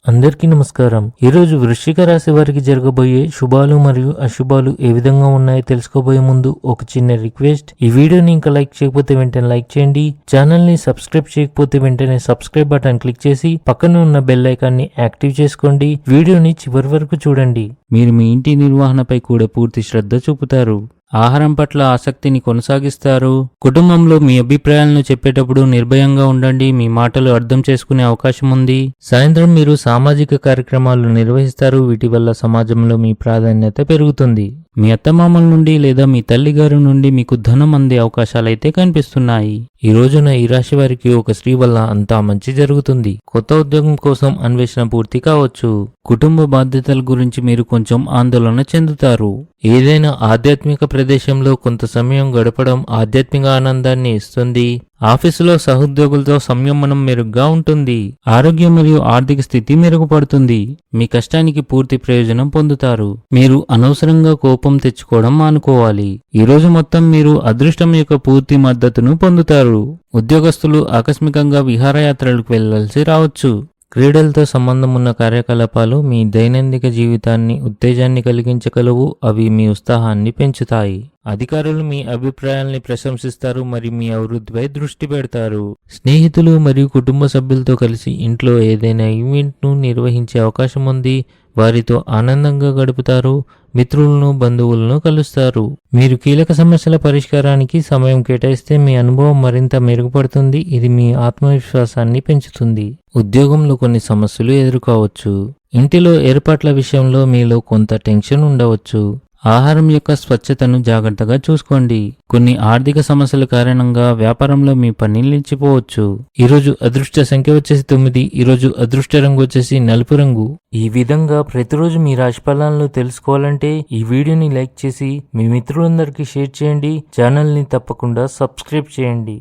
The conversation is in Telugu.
అందరికీ నమస్కారం. ఈరోజు వృశ్చిక రాశి వారికి జరగబోయే శుభాలు మరియు అశుభాలు ఏ విధంగా ఉన్నాయో తెలుసుకోబోయే ముందు ఒక చిన్న రిక్వెస్ట్. ఈ వీడియోని ఇంకా లైక్ చేయకపోతే వెంటనే లైక్ చేయండి. ఛానల్ ని సబ్స్క్రైబ్ చేయకపోతే వెంటనే సబ్స్క్రైబ్ బటన్ క్లిక్ చేసి పక్కన ఉన్న బెల్ ఐకాన్ ని యాక్టివ్ చేసుకోండి. వీడియోని చివరి వరకు చూడండి. మీరు మీ ఇంటి నిర్వహణపై కూడా పూర్తి శ్రద్ధ చూపుతారు. ఆహారం పట్ల ఆసక్తిని కొనసాగిస్తారు. కుటుంబంలో మీ అభిప్రాయాలను చెప్పేటప్పుడు నిర్భయంగా ఉండండి. మీ మాటలు అర్థం చేసుకునే అవకాశం ఉంది. సాయంత్రం మీరు సామాజిక కార్యక్రమాలు నిర్వహిస్తారు. వీటి వల్ల సమాజంలో మీ ప్రాధాన్యత పెరుగుతుంది. మీ అత్తమామల నుండి లేదా మీ తల్లిగారి నుండి మీకు ధనం అందే అవకాశాలైతే కనిపిస్తున్నాయి. ఈ రోజున ఈ రాశి వారికి ఒక స్త్రీ వల్ల అంతా మంచి జరుగుతుంది. కొత్త ఉద్యోగం కోసం అన్వేషణ పూర్తి కావచ్చు. కుటుంబ బాధ్యతల గురించి మీరు కొంచెం ఆందోళన చెందుతారు. ఏదైనా ఆధ్యాత్మిక ప్రదేశంలో కొంత సమయం గడపడం ఆధ్యాత్మిక ఆనందాన్ని ఇస్తుంది. ఆఫీసులో సహోద్యోగులతో సంయమనం మెరుగ్గా ఉంటుంది. ఆరోగ్యం మరియు ఆర్థిక స్థితి మెరుగుపడుతుంది. మీ కష్టానికి పూర్తి ప్రయోజనం పొందుతారు. మీరు అనవసరంగా కోపం తెచ్చుకోవడం మానుకోవాలి. ఈ రోజు మొత్తం మీరు అదృష్టం యొక్క పూర్తి మద్దతును పొందుతారు. ఉద్యోగస్తులు ఆకస్మికంగా విహారయాత్రలకు వెళ్లాల్సి రావచ్చు. క్రీడలతో సంబంధం ఉన్న కార్యకలాపాలు మీ దైనందిక జీవితాన్ని ఉత్తేజాన్ని కలిగించగలవు. అవి మీ ఉత్సాహాన్ని పెంచుతాయి. అధికారులు మీ అభిప్రాయాల్ని ప్రశంసిస్తారు మరియు మీ అభివృద్ధిపై దృష్టి పెడతారు. స్నేహితులు మరియు కుటుంబ సభ్యులతో కలిసి ఇంట్లో ఏదైనా ఈవెంట్ను నిర్వహించే అవకాశం ఉంది. వారితో ఆనందంగా గడుపుతారు. మిత్రులను బంధువులను కలుస్తారు. మీరు కీలక సమస్యల పరిష్కారానికి సమయం కేటాయిస్తే మీ అనుభవం మరింత మెరుగుపడుతుంది. ఇది మీ ఆత్మవిశ్వాసాన్ని పెంచుతుంది. ఉద్యోగంలో కొన్ని సమస్యలు ఎదుర్కోవచ్చు. ఇంటిలో ఏర్పాట్ల విషయంలో మీలో కొంత టెన్షన్ ఉండవచ్చు. ఆహారం యొక్క స్వచ్ఛతను జాగ్రత్తగా చూసుకోండి. కొన్ని ఆర్థిక సమస్యల కారణంగా వ్యాపారంలో మీ పని నిలిచిపోవచ్చు. ఈరోజు అదృష్ట సంఖ్య వచ్చేసి 9. ఈరోజు అదృష్ట రంగు వచ్చేసి నలుపు రంగు. ఈ విధంగా ప్రతిరోజు మీ రాశి ఫలాలను తెలుసుకోవాలంటే ఈ వీడియోని లైక్ చేసి మీ మిత్రులందరికీ షేర్ చేయండి. ఛానల్ ని తప్పకుండా సబ్స్క్రైబ్ చేయండి.